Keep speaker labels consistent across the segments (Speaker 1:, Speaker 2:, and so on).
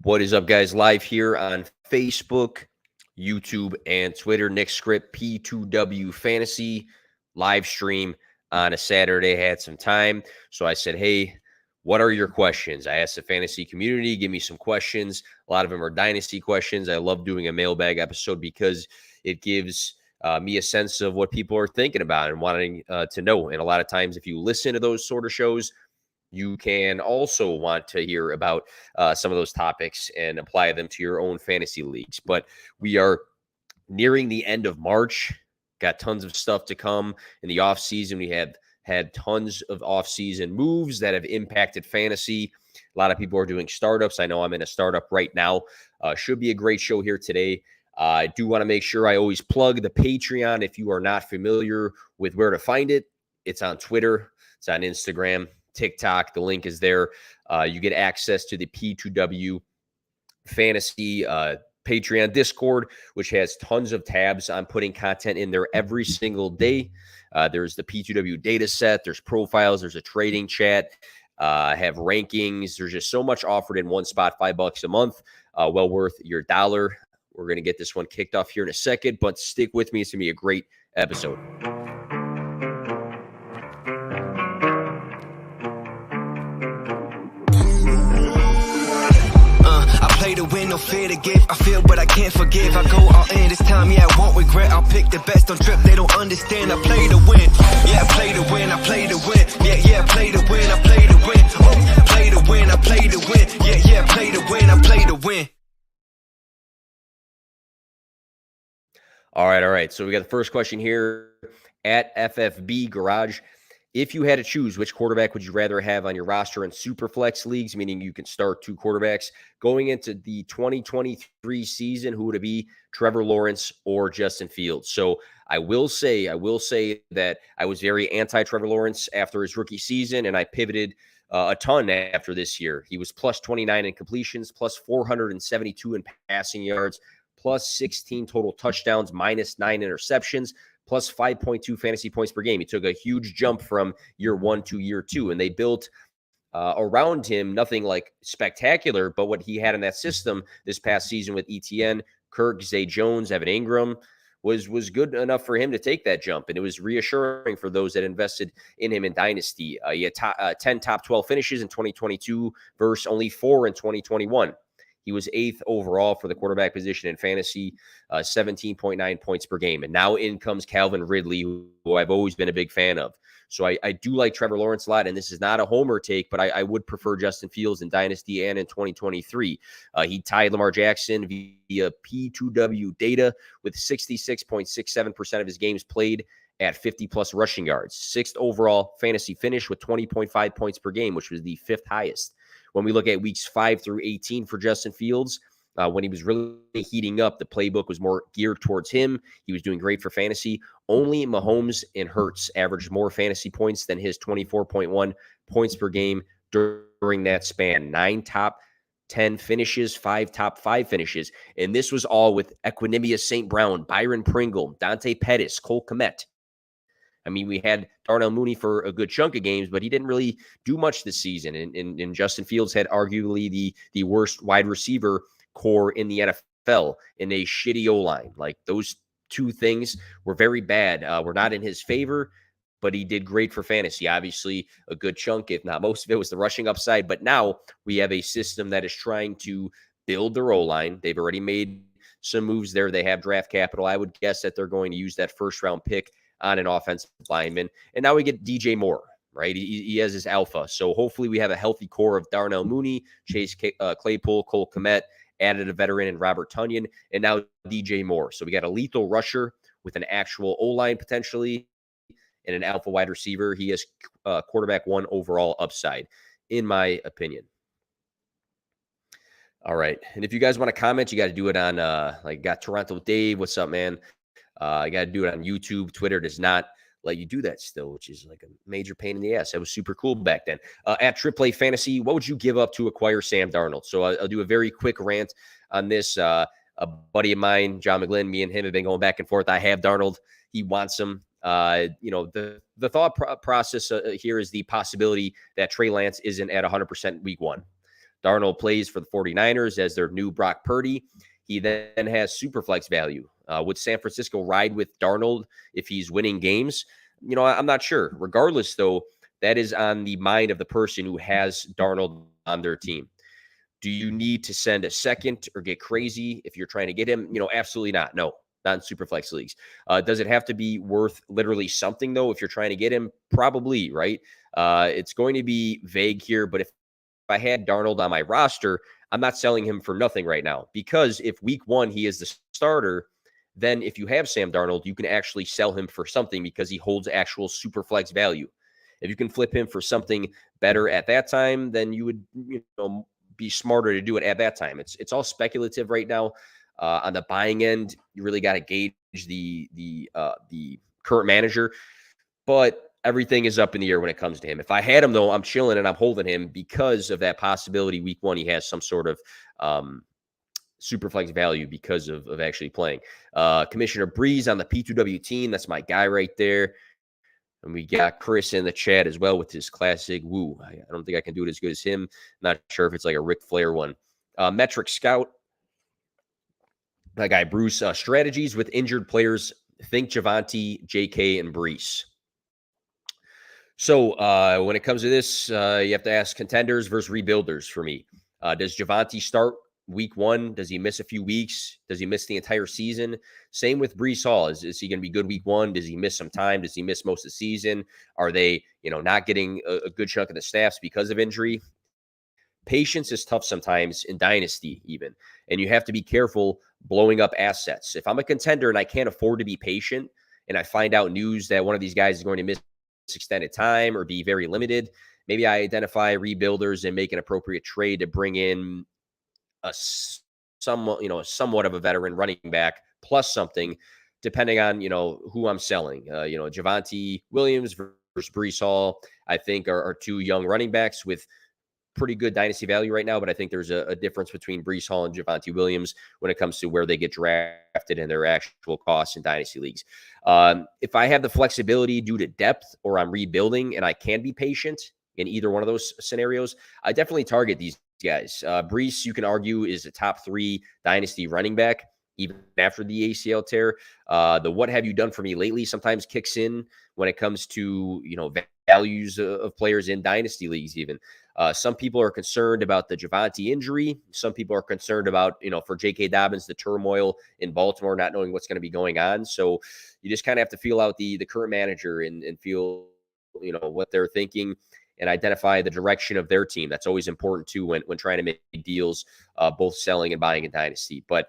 Speaker 1: What is up, guys? Live here on Facebook, YouTube, and Twitter. Nick Script, P2W Fantasy live stream on a Saturday. Had some time. So I said, hey, what are your questions? I asked the fantasy community, give me some questions. A lot of them are dynasty questions. I love doing a mailbag episode because it gives me a sense of what people are thinking about and wanting to know. And a lot of times, if you listen to those sort of shows, you can also want to hear about some of those topics and apply them to your own fantasy leagues. But we are nearing the end of March, got tons of stuff to come in the off season. We have had tons of off-season moves that have impacted fantasy. A lot of people are doing startups. I know I'm in a startup right now. Should be a great show here today. I do want to make sure I always plug the Patreon. If you are not familiar with where to find it, it's on Twitter, it's on Instagram, TikTok. The link is there. You get access to the P2W Fantasy Patreon Discord, which has tons of tabs. I'm putting content in there every single day. There's the P2W data set. There's profiles. There's a trading chat. Have rankings. There's just so much offered in one spot, $5 a month. Well worth your dollar. We're going to get this one kicked off here in a second, but stick with me. It's going to be a great episode.
Speaker 2: Play to win, no fear to give. I feel but I can't forgive. I go all in this time, yeah, I won't regret. I'll pick the best on trip, they don't understand. I play to win, yeah, I play to win, I play to win. Yeah, I play to win, I play to win. Oh, play to win, I play to win. Yeah, I play to win, I play to win.
Speaker 1: All right. So we got the first question here at FFB Garage. If you had to choose, which quarterback would you rather have on your roster in Superflex leagues, meaning you can start two quarterbacks going into the 2023 season? Who would it be, Trevor Lawrence or Justin Fields? So I will say that I was very anti-Trevor Lawrence after his rookie season, and I pivoted a ton after this year. He was plus 29 in completions, plus 472 in passing yards, plus 16 total touchdowns, minus 9 interceptions, plus 5.2 fantasy points per game. He took a huge jump from year 1 to year 2, and they built around him nothing like spectacular, but what he had in that system this past season with ETN, Kirk, Zay Jones, Evan Ingram was good enough for him to take that jump, and it was reassuring for those that invested in him in Dynasty. He had 10 top 12 finishes in 2022 versus only 4 in 2021. He was 8th overall for the quarterback position in fantasy, 17.9 points per game. And now in comes Calvin Ridley, who I've always been a big fan of. So I do like Trevor Lawrence a lot, and this is not a homer take, but I would prefer Justin Fields in Dynasty and in 2023. He tied Lamar Jackson via P2W data with 66.67% of his games played at 50-plus rushing yards. 6th overall fantasy finish with 20.5 points per game, which was the 5th highest. When we look at weeks 5 through 18 for Justin Fields, when he was really heating up, the playbook was more geared towards him. He was doing great for fantasy. Only Mahomes and Hurts averaged more fantasy points than his 24.1 points per game during that span. 9 top 10 finishes, 5 top 5 finishes. And this was all with Equanimeous St. Brown, Byron Pringle, Dante Pettis, Cole Kmet. I mean, we had Darnell Mooney for a good chunk of games, but he didn't really do much this season. And Justin Fields had arguably the worst wide receiver core in the NFL in a shitty O-line. Like, those two things were very bad. Were not in his favor, but he did great for fantasy. Obviously, a good chunk, if not most of it, was the rushing upside. But now we have a system that is trying to build their O-line. They've already made some moves there. They have draft capital. I would guess that they're going to use that first-round pick on an offensive lineman. And now we get DJ Moore, right? He has his alpha. So hopefully we have a healthy core of Darnell Mooney, Chase Claypool, Cole Kmet, added a veteran in Robert Tonyan, and now DJ Moore. So we got a lethal rusher with an actual O-line potentially and an alpha wide receiver. He has quarterback 1 overall upside, in my opinion. All right. And if you guys want to comment, you got to do it on, got Toronto Dave. What's up, man? You got to do it on YouTube. Twitter does not let you do that still, which is like a major pain in the ass. That was super cool back then. At AAA Fantasy, what would you give up to acquire Sam Darnold? So I'll do a very quick rant on this. A buddy of mine, John McGlynn, me and him have been going back and forth. I have Darnold. He wants him. The thought process here is the possibility that Trey Lance isn't at 100% week 1. Darnold plays for the 49ers as their new Brock Purdy. He then has super flex value. Would San Francisco ride with Darnold if he's winning games? I'm not sure. Regardless, though, that is on the mind of the person who has Darnold on their team. Do you need to send a second or get crazy if you're trying to get him? Absolutely not. No, not in super flex leagues. Does it have to be worth literally something, though, if you're trying to get him? Probably, right? It's going to be vague here, but if I had Darnold on my roster, I'm not selling him for nothing right now, because if week 1 he is the starter, then if you have Sam Darnold, you can actually sell him for something because he holds actual super flex value. If you can flip him for something better at that time, then you would be smarter to do it at that time. It's all speculative right now. On the buying end, you really got to gauge the current manager, but everything is up in the air when it comes to him. If I had him, though, I'm chilling and I'm holding him because of that possibility week 1 he has some sort of super flex value because of actually playing. Commissioner Breeze on the P2W team. That's my guy right there. And we got Chris in the chat as well with his classic woo. I don't think I can do it as good as him. Not sure if it's like a Ric Flair one. Metric Scout. My guy Bruce. Strategies with injured players. Think Javonte, JK, and Brees. So when it comes to this, you have to ask contenders versus rebuilders for me. Does Javonte start week 1? Does he miss a few weeks? Does he miss the entire season? Same with Brees Hall. Is he going to be good week 1? Does he miss some time? Does he miss most of the season? Are they, not getting a good chunk of the snaps because of injury? Patience is tough sometimes in Dynasty even, and you have to be careful blowing up assets. If I'm a contender and I can't afford to be patient, and I find out news that one of these guys is going to miss extended time or be very limited, maybe I identify rebuilders and make an appropriate trade to bring in somewhat of a veteran running back plus something, depending on who I'm selling. Javonte Williams versus Brees Hall, I think are 2 young running backs with pretty good dynasty value right now, but I think there's a difference between Brees Hall and Javonte Williams when it comes to where they get drafted and their actual costs in dynasty leagues. If I have the flexibility due to depth or I'm rebuilding and I can be patient in either one of those scenarios, I definitely target these guys. Brees, you can argue, is a top 3 dynasty running back even after the ACL tear. The what have you done for me lately sometimes kicks in when it comes to values of players in dynasty leagues even. Some people are concerned about the Javonte injury. Some people are concerned about, for J.K. Dobbins, the turmoil in Baltimore, not knowing what's going to be going on. So you just kind of have to feel out the current manager and feel, what they're thinking and identify the direction of their team. That's always important too when trying to make deals, both selling and buying in dynasty. But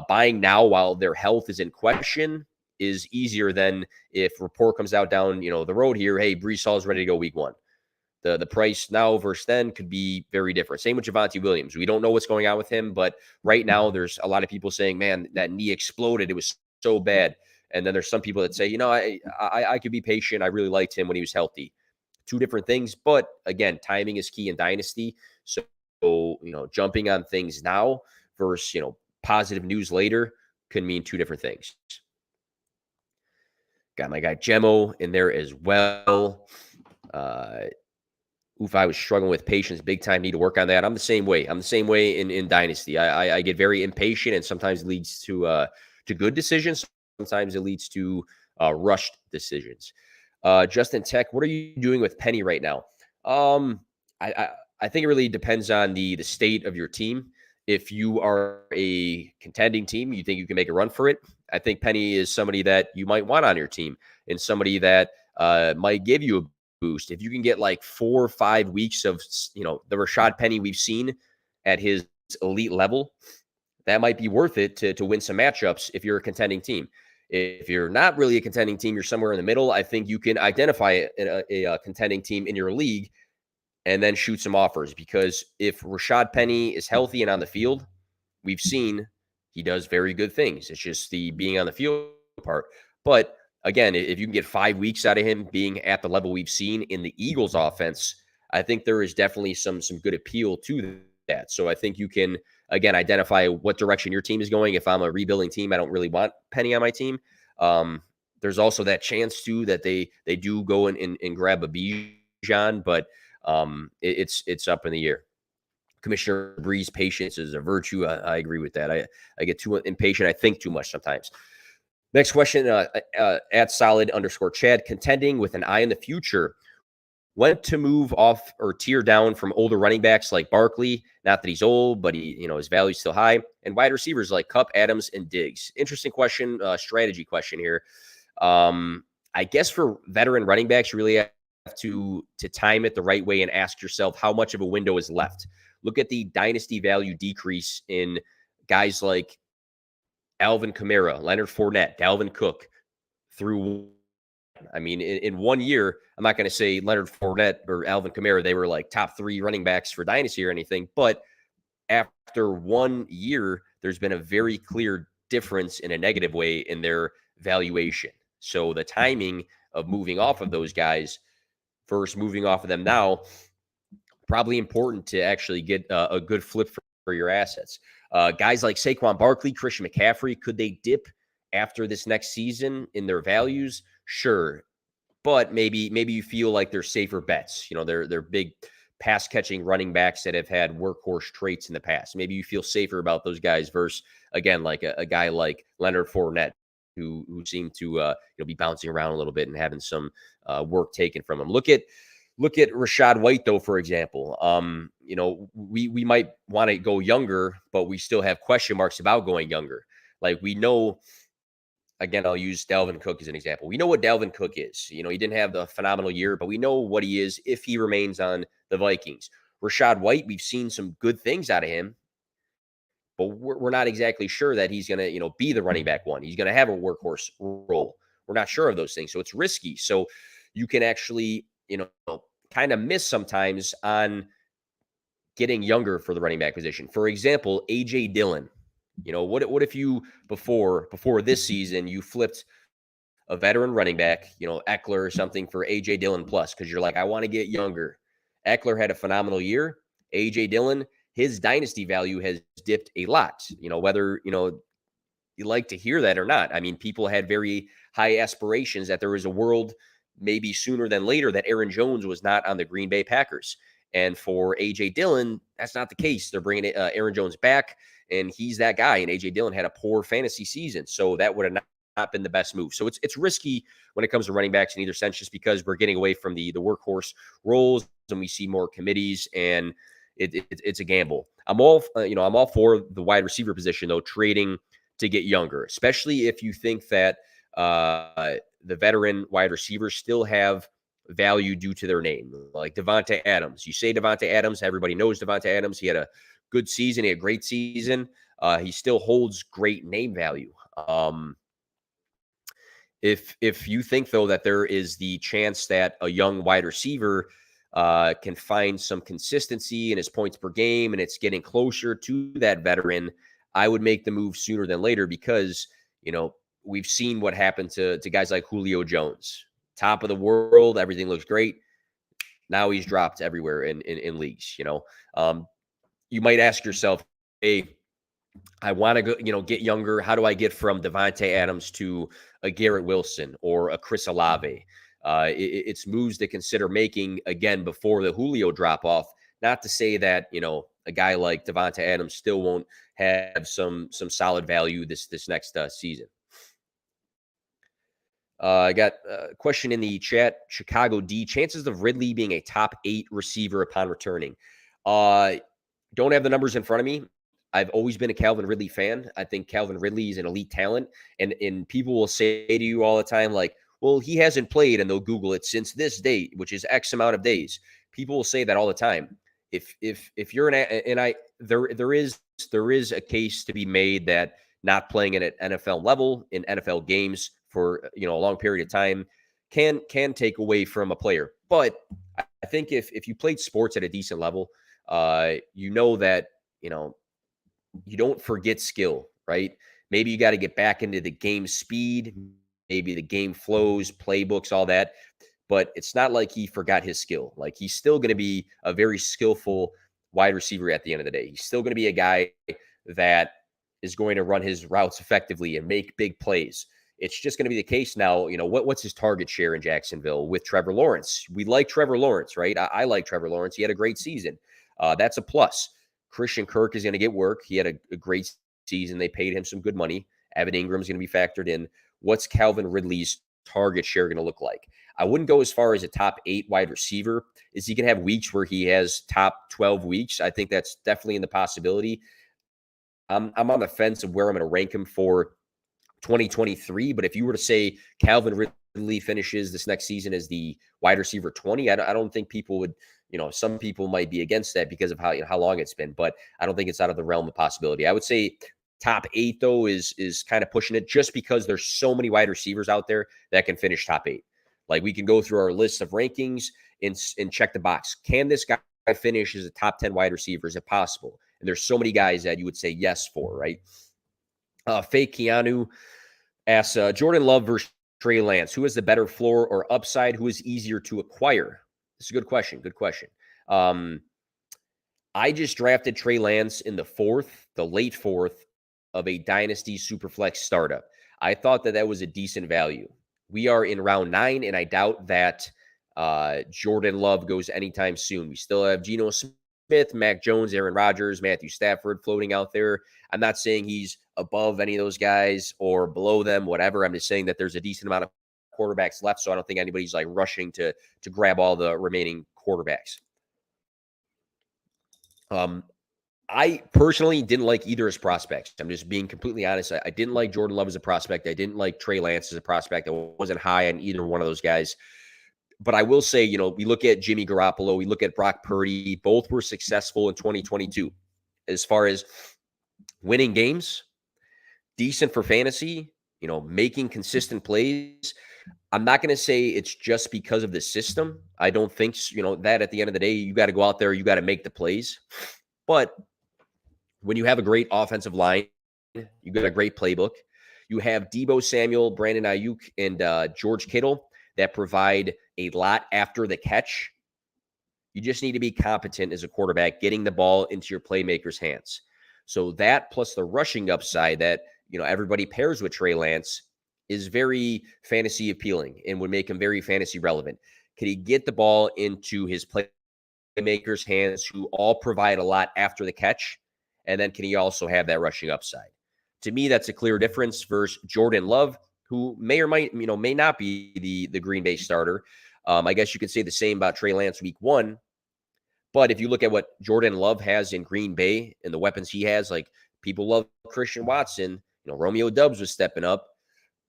Speaker 1: buying now while their health is in question is easier than if report comes out down, the road here. Hey, Brees Hall is ready to go week 1. The price now versus then could be very different. Same with Javonte Williams. We don't know what's going on with him, but right now there's a lot of people saying, man, that knee exploded. It was so bad. And then there's some people that say, I could be patient. I really liked him when he was healthy. 2 different things. But again, timing is key in dynasty. So, jumping on things now versus, positive news later can mean 2 different things. Got my guy Gemmo in there as well. I was struggling with patience big time. Need to work on that. I'm the same way. in Dynasty. I get very impatient, and sometimes it leads to good decisions. Sometimes it leads to rushed decisions. Justin Tech, what are you doing with Penny right now? I think it really depends on the state of your team. If you are a contending team, you think you can make a run for it. I think Penny is somebody that you might want on your team and somebody that might give you a boost. If you can get like 4 or 5 weeks of, the Rashad Penny we've seen at his elite level, that might be worth it to win some matchups if you're a contending team. If you're not really a contending team, you're somewhere in the middle, I think you can identify a contending team in your league and then shoot some offers. Because if Rashad Penny is healthy and on the field, we've seen he does very good things. It's just the being on the field part. But again, if you can get 5 weeks out of him being at the level we've seen in the Eagles offense, I think there is definitely some good appeal to that. So I think you can, again, identify what direction your team is going. If I'm a rebuilding team, I don't really want Penny on my team. There's also that chance too that they do go and grab a Bijan, but it's up in the air. Commissioner Breeze, patience is a virtue. I agree with that. I get too impatient. I think too much sometimes. Next question, at solid_Chad, contending with an eye in the future. When to move off or tier down from older running backs like Barkley, not that he's old, but his value is still high, and wide receivers like Kupp, Adams, and Diggs. Interesting question, strategy question here. I guess for veteran running backs, you really have to time it the right way and ask yourself how much of a window is left. Look at the dynasty value decrease in guys like Alvin Kamara, Leonard Fournette, Dalvin Cook through. I mean, in 1 year, I'm not going to say Leonard Fournette or Alvin Kamara, they were like top 3 running backs for dynasty or anything. But after 1 year, there's been a very clear difference in a negative way in their valuation. So the timing of moving off of those guys versus moving off of them now, probably important to actually get a good flip for your assets. Guys like Saquon Barkley, Christian McCaffrey, could they dip after this next season in their values? Sure. But maybe you feel like they're safer bets. They're big pass catching running backs that have had workhorse traits in the past. Maybe you feel safer about those guys versus, again, like a guy like Leonard Fournette, who seemed to be bouncing around a little bit and having some work taken from him. Look at Rachaad White, though, for example. We might want to go younger, but we still have question marks about going younger. Like, we know, again, I'll use Dalvin Cook as an example. We know what Dalvin Cook is. He didn't have the phenomenal year, but we know what he is if he remains on the Vikings. Rachaad White, we've seen some good things out of him, but we're not exactly sure that he's going to, be the running back one. He's going to have a workhorse role. We're not sure of those things, so it's risky. So you can actually, kind of miss sometimes on getting younger for the running back position. For example, A.J. Dillon. What if you, before this season, you flipped a veteran running back, Eckler or something, for A.J. Dillon plus, because you're like, I want to get younger. Eckler had a phenomenal year. A.J. Dillon, his dynasty value has dipped a lot. Whether, you like to hear that or not. I mean, people had very high aspirations that there was a world maybe sooner than later that Aaron Jones was not on the Green Bay Packers. And for A.J. Dillon, that's not the case. They're bringing Aaron Jones back, and he's that guy. And A.J. Dillon had a poor fantasy season, so that would have not been the best move. So it's risky when it comes to running backs in either sense, just because we're getting away from the workhorse roles and we see more committees, and it's a gamble. I'm all for the wide receiver position, though, trading to get younger, especially if you think that the veteran wide receivers still have value due to their name, like Davante Adams. You say Davante Adams, everybody knows Davante Adams. He had a good season. He had a great season. He still holds great name value. If you think, though, that there is the chance that a young wide receiver can find some consistency in his points per game and it's getting closer to that veteran, I would make the move sooner than later, because, we've seen what happened to guys like Julio Jones. Top of the world, everything looks great. Now he's dropped everywhere in leagues. You might ask yourself, hey, I want to go, get younger. How do I get from Davante Adams to a Garrett Wilson or a Chris Olave? It's moves to consider making, again, before the Julio drop off. Not to say that, a guy like Davante Adams still won't have some solid value this next season. I got a question in the chat. Chicago D, chances of Ridley being a top 8 receiver upon returning. Don't have the numbers in front of me. I've always been a Calvin Ridley fan. I think Calvin Ridley is an elite talent. And people will say to you all the time, like, well, he hasn't played, and they'll Google it, since this date, which is X amount of days. People will say that all the time. If you're there is a case to be made that not playing at an NFL level in NFL games for a long period of time can take away from a player. But I think if you played sports at a decent level, that you don't forget skill, right? Maybe you got to get back into the game speed, maybe the game flows, playbooks, all that. But it's not like he forgot his skill. Like, he's still going to be a very skillful wide receiver at the end of the day. He's still going to be a guy that is going to run his routes effectively and make big plays. It's just going to be the case now. What's his target share in Jacksonville with Trevor Lawrence? We like Trevor Lawrence, right? I like Trevor Lawrence. He had a great season. That's a plus. Christian Kirk is going to get work. He had a great season. They paid him some good money. Evan Ingram's going to be factored in. What's Calvin Ridley's target share going to look like? I wouldn't go as far as a top 8 wide receiver. Is he going to have weeks where he has top 12 weeks? I think that's definitely in the possibility. I'm on the fence of where I'm going to rank him for 2023. But if you were to say Calvin Ridley finishes this next season as the wide receiver 20, I don't think people would, some people might be against that because of how long it's been, but I don't think it's out of the realm of possibility. I would say top 8 though is kind of pushing it, just because there's so many wide receivers out there that can finish top 8. Like, we can go through our list of rankings and check the box. Can this guy finish as a top 10 wide receiver? Is it possible? And there's so many guys that you would say yes for, right? Fake Keanu asks, Jordan Love versus Trey Lance, who has the better floor or upside? Who is easier to acquire? This is a good question. Good question. I just drafted Trey Lance in the late fourth of a Dynasty Superflex startup. I thought that was a decent value. We are in round 9, and I doubt that Jordan Love goes anytime soon. We still have Geno Smith, Mac Jones, Aaron Rodgers, Matthew Stafford floating out there. I'm not saying he's above any of those guys or below them, whatever. I'm just saying that there's a decent amount of quarterbacks left, so I don't think anybody's like rushing to grab all the remaining quarterbacks. I personally didn't like either as prospects. I'm just being completely honest. I didn't like Jordan Love as a prospect. I didn't like Trey Lance as a prospect. I wasn't high on either one of those guys. But I will say, we look at Jimmy Garoppolo, we look at Brock Purdy. Both were successful in 2022 as far as winning games, decent for fantasy, making consistent plays. I'm not going to say it's just because of the system. I don't think, that at the end of the day, you got to go out there, you got to make the plays. But when you have a great offensive line, you got a great playbook. You have Deebo Samuel, Brandon Ayuk, and George Kittle that provide a lot after the catch. You just need to be competent as a quarterback, getting the ball into your playmakers' hands. So that plus the rushing upside that, everybody pairs with Trey Lance is very fantasy appealing and would make him very fantasy relevant. Could he get the ball into his playmakers' hands who all provide a lot after the catch? And then can he also have that rushing upside? To me, that's a clear difference versus Jordan Love, who may or may not be the Green Bay starter. I guess you could say the same about Trey Lance week 1. But if you look at what Jordan Love has in Green Bay and the weapons he has, like, people love Christian Watson. Romeo Doubs was stepping up.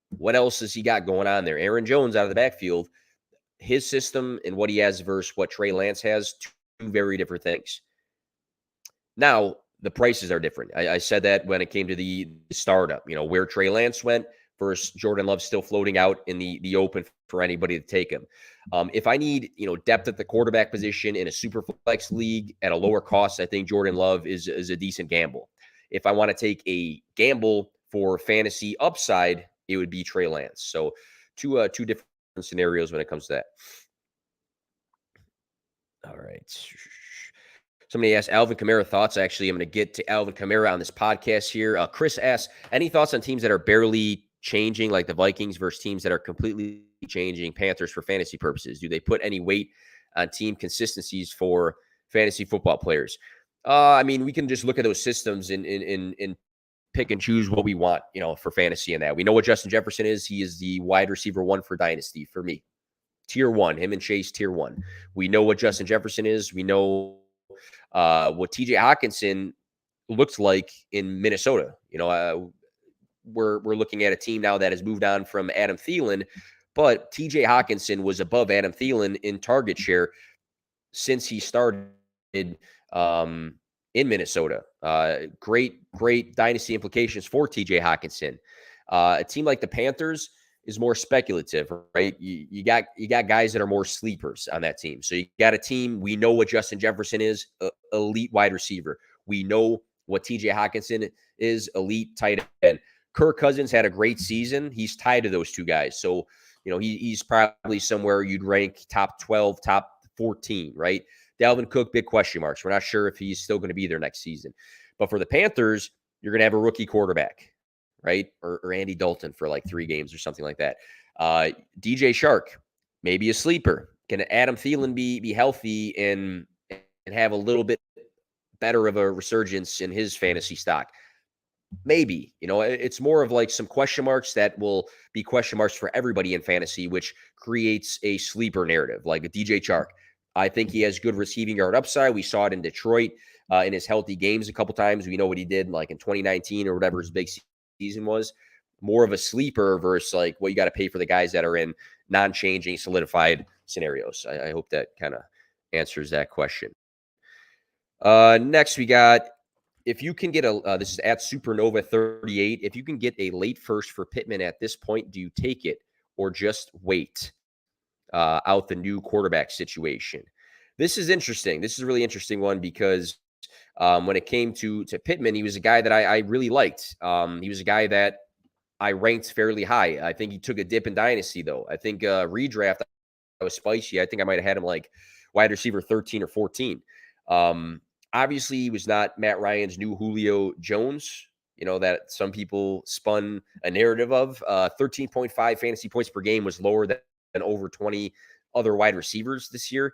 Speaker 1: What else has he got going on there? Aaron Jones out of the backfield. His system and what he has versus what Trey Lance has, 2 very different things. Now, the prices are different. I said that when it came to the startup, where Trey Lance went versus Jordan Love still floating out in the open for anybody to take him. If I need, depth at the quarterback position in a super flex league at a lower cost, I think Jordan Love is a decent gamble. If I want to take a gamble for fantasy upside, it would be Trey Lance. So two different scenarios when it comes to that. All right. Somebody asked Alvin Kamara thoughts. Actually, I'm going to get to Alvin Kamara on this podcast here. Chris asks, any thoughts on teams that are barely changing, like the Vikings, versus teams that are completely changing, Panthers, for fantasy purposes? Do they put any weight on team consistencies for fantasy football players? We can just look at those systems and pick and choose what we want, for fantasy and that. We know what Justin Jefferson is. He is the wide receiver 1 for Dynasty for me. Tier 1, him and Chase, tier 1. We know what Justin Jefferson is. We know what TJ Hawkinson looks like in Minnesota. We're looking at a team now that has moved on from Adam Thielen, but TJ Hawkinson was above Adam Thielen in target share since he started in Minnesota. Great dynasty implications for TJ Hawkinson. A team like the Panthers is more speculative, right? You got guys that are more sleepers on that team. So you got a team, we know what Justin Jefferson is, elite wide receiver. We know what TJ Hawkinson is, elite tight end. Kirk Cousins had a great season. He's tied to those 2 guys. So, he's probably somewhere you'd rank top 12, top 14, right? Dalvin Cook, big question marks. We're not sure if he's still going to be there next season. But for the Panthers, you're going to have a rookie quarterback, right? Or Andy Dalton for like 3 games or something like that. DJ Shark, maybe a sleeper. Can Adam Thielen be healthy and have a little bit better of a resurgence in his fantasy stock? Maybe. It's more of like some question marks that will be question marks for everybody in fantasy, which creates a sleeper narrative like a DJ Chark. I think he has good receiving yard upside. We saw it in Detroit in his healthy games a couple times. We know what he did like in 2019 or whatever his big season was. More of a sleeper versus like what you got to pay for the guys that are in non-changing solidified scenarios. I hope that kind of answers that question. Next we got, if you can get this is at Supernova 38. If you can get a late first for Pittman at this point, do you take it or just wait out the new quarterback situation? This is interesting. This is a really interesting one because when it came to Pittman, he was a guy that I really liked. He was a guy that I ranked fairly high. I think he took a dip in Dynasty, though. I think redraft, I was spicy. I think I might have had him like wide receiver 13 or 14. Obviously, he was not Matt Ryan's new Julio Jones, that some people spun a narrative of. 13.5 fantasy points per game was lower than over 20 other wide receivers this year.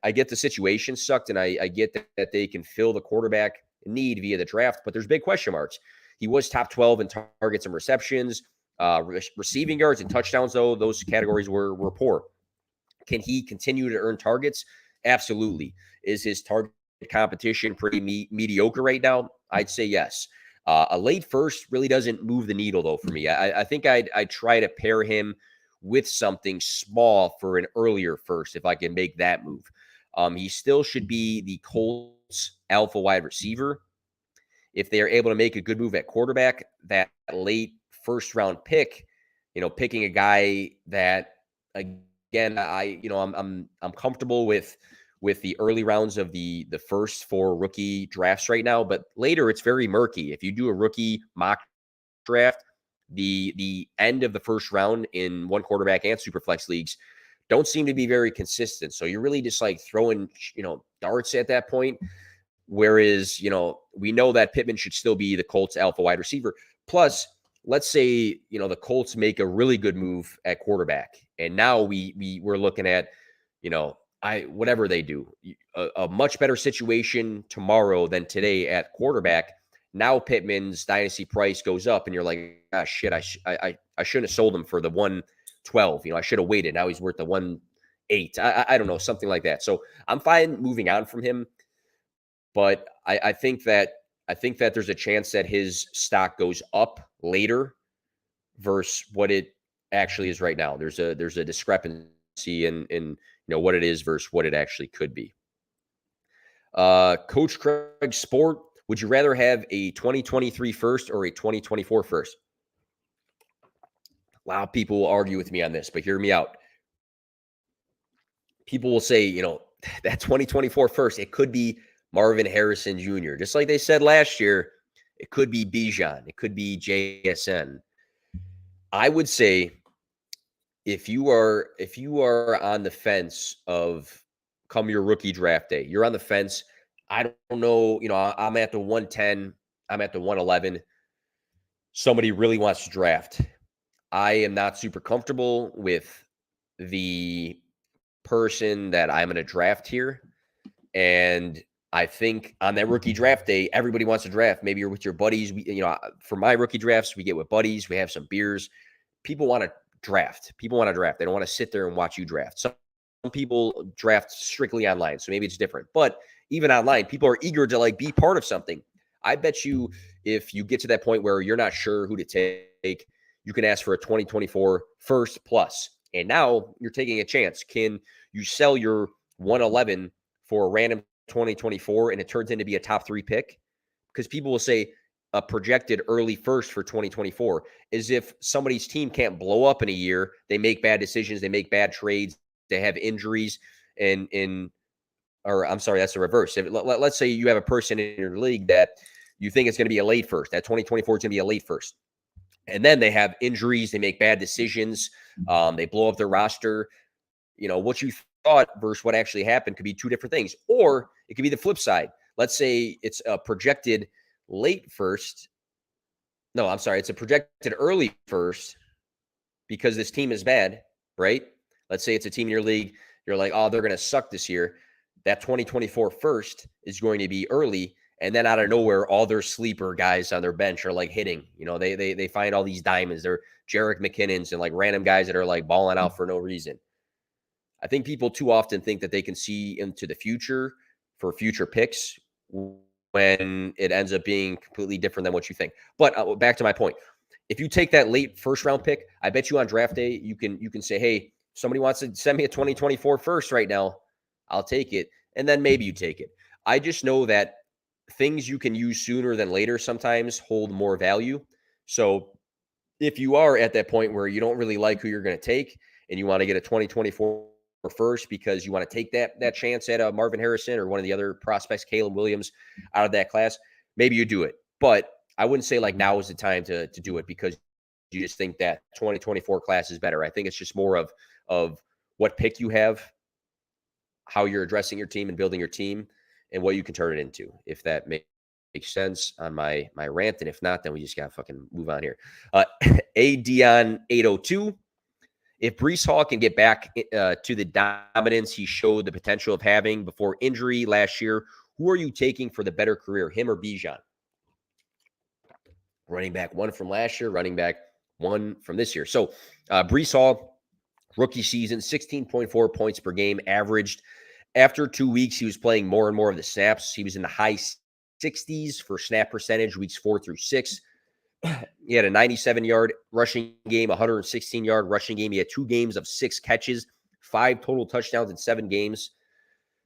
Speaker 1: I get the situation sucked, and I get that they can fill the quarterback need via the draft, but there's big question marks. He was top 12 in targets and receptions, receiving yards and touchdowns, though. Those categories were poor. Can he continue to earn targets? Absolutely. Is his target competition pretty mediocre right now? I'd say yes. A late first really doesn't move the needle, though, for me. I think I'd try to pair him with something small for an earlier first if I can make that move. He still should be the Colts alpha wide receiver. If they are able to make a good move at quarterback, that late first round pick, picking a guy that, again, I'm comfortable with the early rounds of the first 4 rookie drafts right now, but later it's very murky. If you do a rookie mock draft, the end of the first round in one quarterback and superflex leagues don't seem to be very consistent. So you're really just like throwing, darts at that point. Whereas, we know that Pittman should still be the Colts alpha wide receiver. Plus, let's say, the Colts make a really good move at quarterback. And now we're looking at, whatever they do, a much better situation tomorrow than today at quarterback. Now Pittman's dynasty price goes up and you're like, shit, I shouldn't have sold him for the 112. I should have waited. Now he's worth the 1.8. I don't know, something like that. So I'm fine moving on from him. But I think that there's a chance that his stock goes up later versus what it actually is right now. There's a discrepancy in what it is versus what it actually could be. Coach Craig Sport, would you rather have a 2023 first or a 2024 first? A lot of people will argue with me on this, but hear me out. People will say, that 2024 first, it could be Marvin Harrison Jr. Just like they said last year, it could be Bijan. It could be JSN. I would say if you are on the fence of come your rookie draft day, you're on the fence. I don't know. I'm at the 110. I'm at the 111. Somebody really wants to draft. I am not super comfortable with the person that I'm going to draft here. And I think on that rookie draft day, everybody wants to draft. Maybe you're with your buddies. For my rookie drafts, we get with buddies. We have some beers. People want to draft. They don't want to sit there and watch you draft. Some people draft strictly online, so maybe it's different. But even online, people are eager to be part of something. I bet you if you get to that point where you're not sure who to take, you can ask for a 2024 first plus. And now you're taking a chance. Can you sell your 111 for a random 2024 and it turns into be a top 3 pick? Because people will say a projected early first for 2024 is if somebody's team can't blow up in a year, they make bad decisions, they make bad trades, they have injuries, or I'm sorry, that's the reverse. Let's say you have a person in your league that you think it's going to be a late first, that 2024 is going to be a late first. And then they have injuries, they make bad decisions, they blow up their roster. What you thought versus what actually happened could be 2 different things. Or it could be the flip side. Let's say it's a projected late first. No, I'm sorry. It's a projected early first because this team is bad, right? Let's say it's a team in your league. You're like, oh, they're going to suck this year. that 2024 first is going to be early. And then out of nowhere, all their sleeper guys on their bench are like hitting. They find all these diamonds. They're Jerick McKinnons and like random guys that are like balling out for no reason. I think people too often think that they can see into the future for future picks when it ends up being completely different than what you think. But back to my point. If you take that late first round pick, I bet you on draft day, you can say, hey, somebody wants to send me a 2024 first right now. I'll take it. And then maybe you take it. I just know that things you can use sooner than later sometimes hold more value. So if you are at that point where you don't really like who you're going to take and you want to get a 2024 first because you want to take that chance at a Marvin Harrison or one of the other prospects, Caleb Williams, out of that class, maybe you do it. But I wouldn't say like now is the time to do it because you just think that 2024 class is better. I think it's just more of what pick you have, how you're addressing your team and building your team, and what you can turn it into. If that makes sense on my rant, and if not, then we just got to fucking move on here. A Dion 802. If Breece Hall can get back to the dominance he showed the potential of having before injury last year, who are you taking for the better career, him or Bijan? Running back one from last year, running back one from this year. So Breece Hall, rookie season, 16.4 points per game averaged. After 2 weeks, he was playing more and more of the snaps. He was in the high 60s for snap percentage, weeks 4 through 6. He had a 97-yard rushing game, 116-yard rushing game. He had 2 games of 6 catches, 5 total touchdowns in 7 games.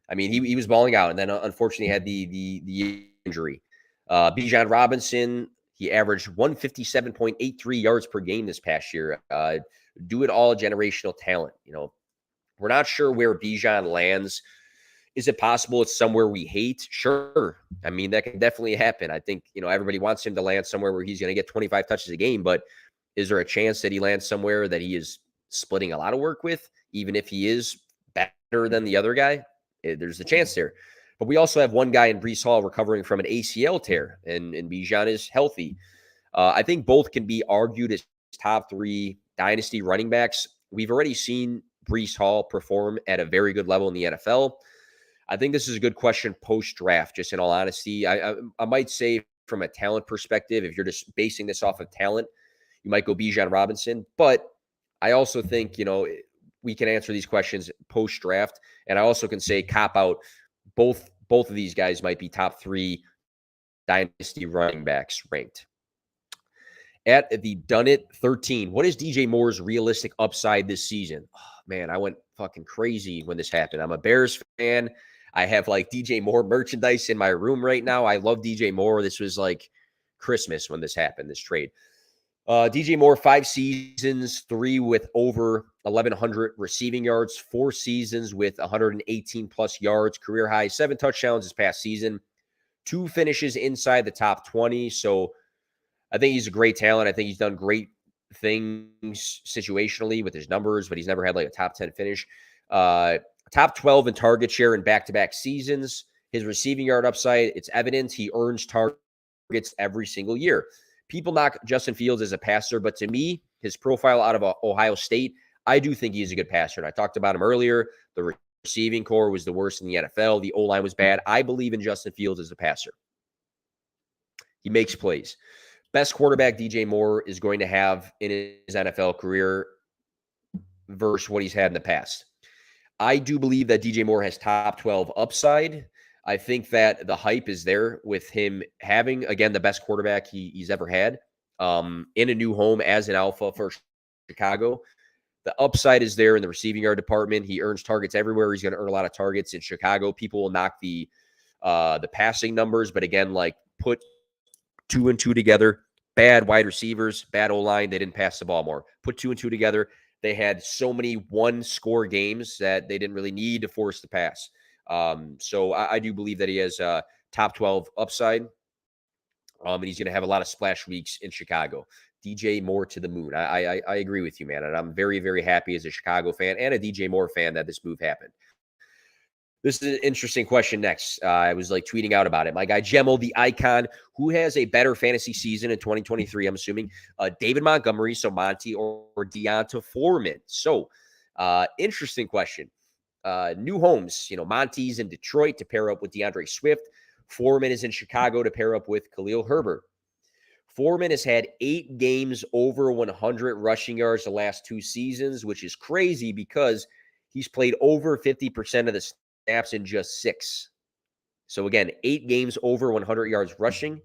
Speaker 1: I mean, he was balling out, and then unfortunately had the injury. Bijan Robinson, he averaged 157.83 yards per game this past year. Do it all generational talent. We're not sure where Bijan lands. Is it possible it's somewhere we hate? Sure. I mean, that can definitely happen. I think, everybody wants him to land somewhere where he's going to get 25 touches a game, but is there a chance that he lands somewhere that he is splitting a lot of work with, even if he is better than the other guy? There's a chance there. But we also have one guy in Breece Hall recovering from an ACL tear, and Bijan is healthy. I think both can be argued as top 3 dynasty running backs. We've already seen Breece Hall perform at a very good level in the NFL. I think this is a good question post-draft, just in all honesty. I might say from a talent perspective, if you're just basing this off of talent, you might go Bijan Robinson. But I also think, we can answer these questions post-draft. And I also can say cop out, both of these guys might be top 3 dynasty running backs ranked. At the Done It 13, what is DJ Moore's realistic upside this season? Oh, man, I went fucking crazy when this happened. I'm a Bears fan. I have like DJ Moore merchandise in my room right now. I love DJ Moore. This was like Christmas when this happened, this trade. DJ Moore, 5 seasons, 3 with over 1,100 receiving yards, 4 seasons with 118 plus yards, career high, 7 touchdowns this past season, 2 finishes inside the top 20. So I think he's a great talent. I think he's done great things situationally with his numbers, but he's never had like a top 10 finish. Top 12 in target share in back-to-back seasons. His receiving yard upside, it's evident. He earns targets every single year. People knock Justin Fields as a passer, but to me, his profile out of Ohio State, I do think he's a good passer. And I talked about him earlier. The receiving core was the worst in the NFL. The O-line was bad. I believe in Justin Fields as a passer. He makes plays. Best quarterback DJ Moore is going to have in his NFL career versus what he's had in the past. I do believe that DJ Moore has top 12 upside. I think that the hype is there with him having, again, the best quarterback he's ever had in a new home as an alpha for Chicago. The upside is there in the receiving yard department. He earns targets everywhere. He's going to earn a lot of targets in Chicago. People will knock the passing numbers, but again, like put 2 and 2 together. Bad wide receivers, bad O-line. They didn't pass the ball more. Put 2 and 2 together. They had so many 1-score games that they didn't really need to force the pass. So I do believe that he has top 12 upside. And he's going to have a lot of splash weeks in Chicago. DJ Moore to the moon. I agree with you, man. And I'm very, very happy as a Chicago fan and a DJ Moore fan that this move happened. This is an interesting question next. I was like tweeting out about it. My guy, Gemo, the icon, who has a better fantasy season in 2023, I'm assuming, David Montgomery, so Monty, or Deonta Foreman. So interesting question. new homes. Monty's in Detroit to pair up with DeAndre Swift. Foreman is in Chicago to pair up with Khalil Herbert. Foreman has had 8 games over 100 rushing yards the last 2 seasons, which is crazy because he's played over 50% of the snaps in just 6. So again, 8 games over 100 yards rushing.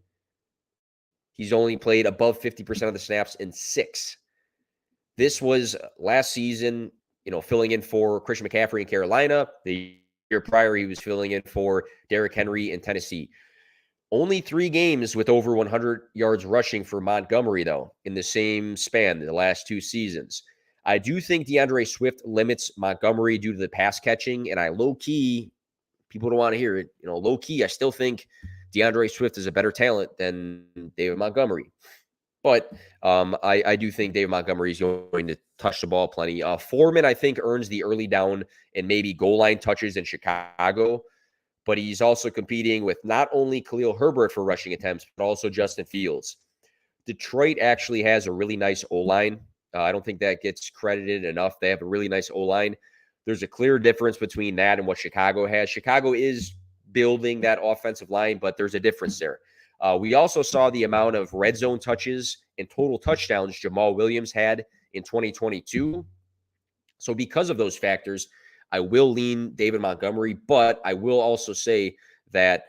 Speaker 1: He's only played above 50% of the snaps in 6. This was last season, filling in for Christian McCaffrey in Carolina. The year prior, he was filling in for Derrick Henry in Tennessee. Only 3 games with over 100 yards rushing for Montgomery, though, in the same span, the last 2 seasons. I do think DeAndre Swift limits Montgomery due to the pass catching, and I low-key, people don't want to hear it, low-key, I still think DeAndre Swift is a better talent than David Montgomery. But I do think David Montgomery is going to touch the ball plenty. Foreman, I think, earns the early down and maybe goal line touches in Chicago. But he's also competing with not only Khalil Herbert for rushing attempts, but also Justin Fields. Detroit actually has a really nice O-line. I don't think that gets credited enough. They have a really nice O-line. There's a clear difference between that and what Chicago has. Chicago is building that offensive line, but there's a difference there. We also saw the amount of red zone touches and total touchdowns Jamal Williams had in 2022. So because of those factors, I will lean David Montgomery, but I will also say that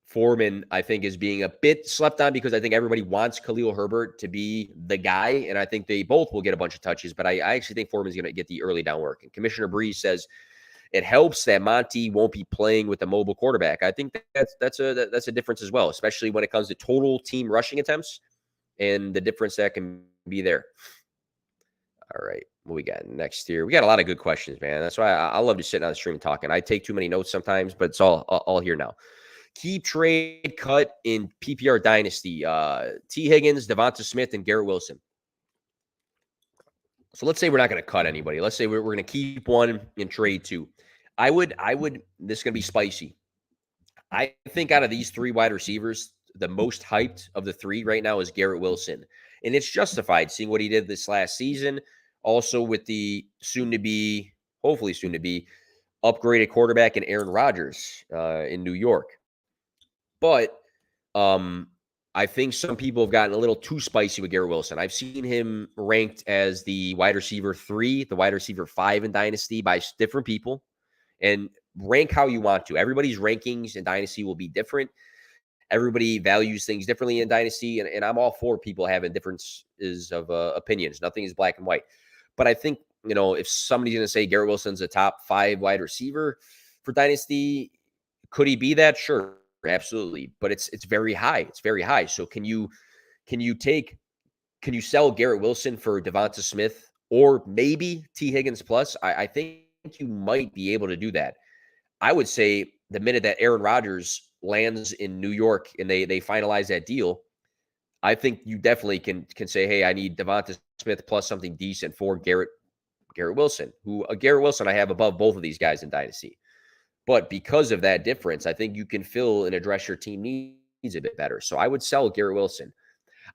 Speaker 1: Foreman, I think, is being a bit slept on because I think everybody wants Khalil Herbert to be the guy, and I think they both will get a bunch of touches, but I actually think Foreman's going to get the early down work. And Commissioner Breeze says it helps that Monty won't be playing with a mobile quarterback. I think that's a difference as well, especially when it comes to total team rushing attempts and the difference that can be there. All right, what we got next here? We got a lot of good questions, man. That's why I love to sit on the stream talking. I take too many notes sometimes, but it's all here now. Key trade cut in PPR Dynasty. T. Higgins, Devonta Smith, and Garrett Wilson. So let's say we're not going to cut anybody. Let's say we're going to keep one and trade 2. I would, this is going to be spicy. I think out of these 3 wide receivers, the most hyped of the 3 right now is Garrett Wilson. And it's justified seeing what he did this last season. Also with the hopefully soon to be, upgraded quarterback in Aaron Rodgers in New York. But I think some people have gotten a little too spicy with Garrett Wilson. I've seen him ranked as the wide receiver 3, the wide receiver 5 in Dynasty by different people. And rank how you want to. Everybody's rankings in Dynasty will be different. Everybody values things differently in Dynasty, and I'm all for people having differences of opinions. Nothing is black and white. But I think, if somebody's going to say Garrett Wilson's a top 5 wide receiver for Dynasty, could he be that? Sure, absolutely. But it's very high. It's very high. So can you sell Garrett Wilson for Devonta Smith or maybe T. Higgins plus? I think you might be able to do that. I would say the minute that Aaron Rodgers lands in New York and they finalize that deal, I think you definitely can say, hey, I need Devonta Smith plus something decent for Garrett Wilson, Garrett Wilson I have above both of these guys in Dynasty. But because of that difference, I think you can fill and address your team needs a bit better. So I would sell Garrett Wilson.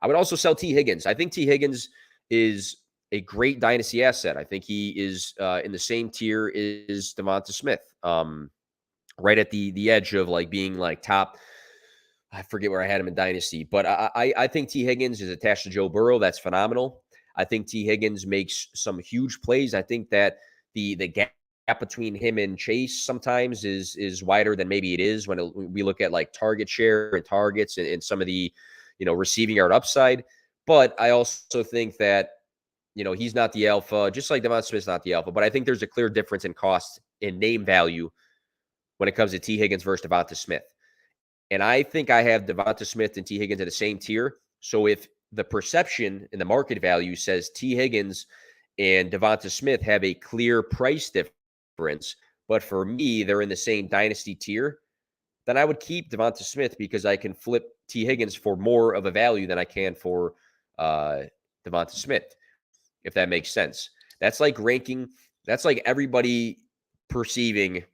Speaker 1: I would also sell T. Higgins. I think T. Higgins is a great Dynasty asset. I think he is in the same tier as Devonta Smith, right at the edge of being top. I forget where I had him in Dynasty, but I think T. Higgins is attached to Joe Burrow. That's phenomenal. I think T. Higgins makes some huge plays. I think that the gap between him and Chase sometimes is wider than maybe it is when we look at target share and targets and some of the receiving yard upside. But I also think that he's not the alpha, just like Devonta Smith's not the alpha. But I think there's a clear difference in cost and name value when it comes to T. Higgins versus Devonta Smith. And I think I have Devonta Smith and T. Higgins in the same tier. So if the perception and the market value says T. Higgins and Devonta Smith have a clear price difference, but for me, they're in the same Dynasty tier, then I would keep Devonta Smith because I can flip T. Higgins for more of a value than I can for Devonta Smith, if that makes sense. That's like ranking. That's like everybody perceiving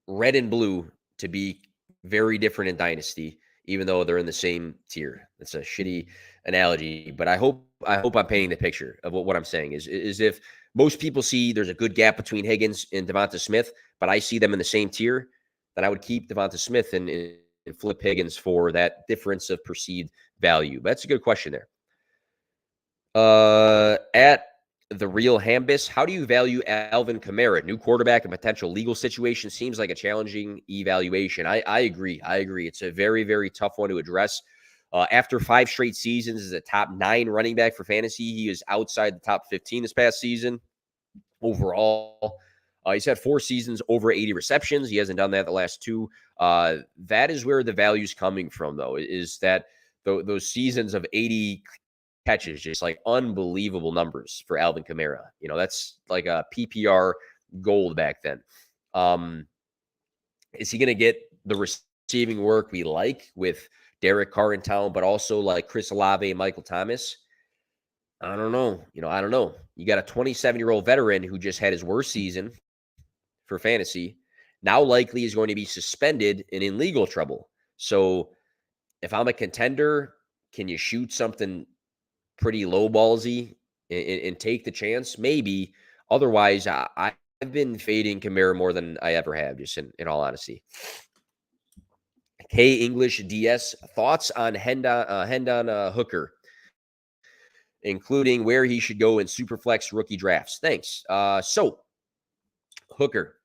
Speaker 1: red and blue to be very different in Dynasty, even though they're in the same tier. It's a shitty analogy, but I hope hope I'm painting the picture of what I'm saying is if most people see there's a good gap between Higgins and Devonta Smith, but I see them in the same tier, then I would keep Devonta Smith and flip Higgins for that difference of perceived value. But that's a good question there. At the real Hambus, how do you value Alvin Kamara? New quarterback and potential legal situation seems like a challenging evaluation. I agree. It's a very, very tough one to address. After 5 straight seasons as a top 9 running back for fantasy, he is outside the top 15 this past season overall. He's had 4 seasons over 80 receptions. He hasn't done that the last 2. That is where the value's coming from, though, is that those seasons of 80 catches, just like unbelievable numbers for Alvin Kamara. That's like a PPR gold back then. Is he going to get the receiving work we like with Derek Carr in town, but also like Chris Olave and Michael Thomas? I don't know. I don't know. You got a 27-year-old veteran who just had his worst season for fantasy, now likely is going to be suspended and in legal trouble. So if I'm a contender, can you shoot something pretty low ballsy and take the chance? Maybe. Otherwise, I've been fading Kamara more than I ever have, just in all honesty. K English DS, thoughts on Hendon Hooker, including where he should go in Superflex rookie drafts. Thanks. So Hooker,